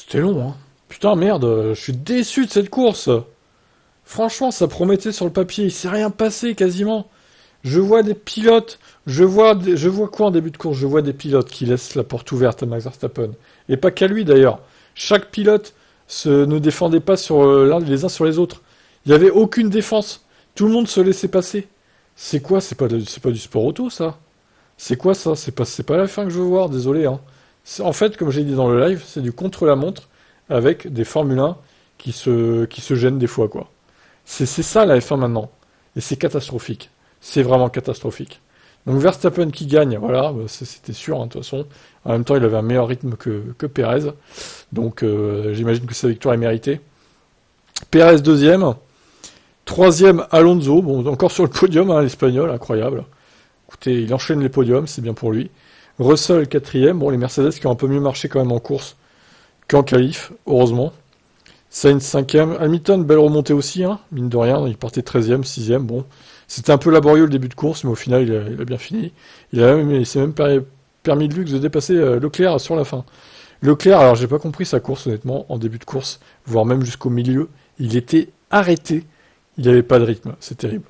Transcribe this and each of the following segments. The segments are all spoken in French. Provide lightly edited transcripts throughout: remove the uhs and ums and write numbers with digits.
C'était long, hein. Putain, merde, je suis déçu de cette course. Franchement, ça promettait sur le papier. Il s'est rien passé quasiment. Je vois des pilotes. Je vois quoi en début de course? Je vois des pilotes qui laissent la porte ouverte à Max Verstappen. Et pas qu'à lui d'ailleurs. Chaque pilote ne défendait pas sur les uns sur les autres. Il n'y avait aucune défense. Tout le monde se laissait passer. C'est quoi? C'est pas du sport auto, ça? C'est quoi ça? C'est pas la fin que je veux voir, désolé, hein. En fait, comme j'ai dit dans le live, c'est du contre-la-montre avec des Formule 1 qui se gênent des fois, quoi. C'est ça la F1 maintenant. Et c'est catastrophique. C'est vraiment catastrophique. Donc Verstappen qui gagne, voilà, bah, c'était sûr, hein, de toute façon. En même temps, il avait un meilleur rythme que Perez. Donc j'imagine que sa victoire est méritée. Perez deuxième. Troisième, Alonso. Bon, encore sur le podium, hein, l'Espagnol, incroyable. Écoutez, il enchaîne les podiums, c'est bien pour lui. Russell quatrième. Bon, les Mercedes qui ont un peu mieux marché quand même en course qu'en qualif, heureusement. Sainz cinquième. Hamilton, belle remontée aussi, hein, mine de rien. Il partait 13e, 6e. Bon, c'était un peu laborieux le début de course, mais au final, il a bien fini. Il s'est même permis de luxe de dépasser Leclerc sur la fin. Leclerc, alors j'ai pas compris sa course, honnêtement, en début de course, voire même jusqu'au milieu. Il était arrêté. Il n'y avait pas de rythme. C'est terrible.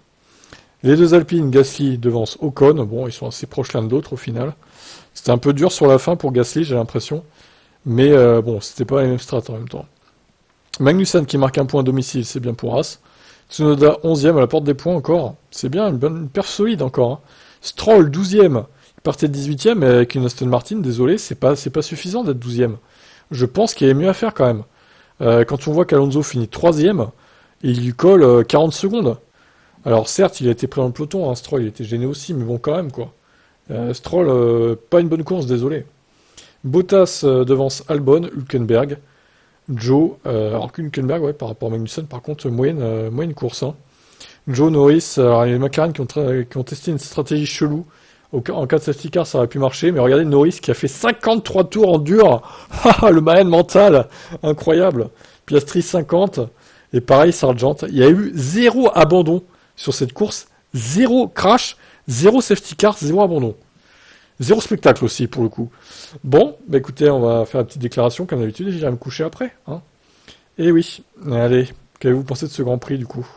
Les deux Alpines, Gasly devance Ocon. Bon, ils sont assez proches l'un de l'autre au final. C'était un peu dur sur la fin pour Gasly, j'ai l'impression. Mais bon, c'était pas les mêmes strats en même temps. Magnussen qui marque un point à domicile, c'est bien pour As. Tsunoda 11e à la porte des points encore. C'est bien, une perf solide encore, hein. Stroll 12e. Il partait 18e, mais avec une Aston Martin, désolé, c'est pas suffisant d'être 12e. Je pense qu'il y avait mieux à faire quand même. Quand on voit qu'Alonso finit 3e, il lui colle 40 secondes. Alors certes, il a été pris dans le peloton, hein, Stroll, il était gêné aussi, mais bon quand même quoi. Stroll, pas une bonne course, désolé. Bottas devance Albon, Hülkenberg, Joe, alors qu'Hülkenberg, ouais, par rapport à Magnussen, par contre, moyenne course, hein. Joe, Norris, alors il y a les McLaren qui ont testé une stratégie chelou. En cas de safety car, ça aurait pu marcher, mais regardez Norris qui a fait 53 tours en dur. Le malade mental, incroyable. Piastri 50, et pareil Sargent. Il y a eu zéro abandon sur cette course, zéro crash, zéro safety car, zéro abandon. Zéro spectacle aussi, pour le coup. Bon, bah écoutez, on va faire une petite déclaration, comme d'habitude, et j'irai me coucher après, hein. Et oui, allez, qu'avez-vous pensé de ce Grand Prix, du coup?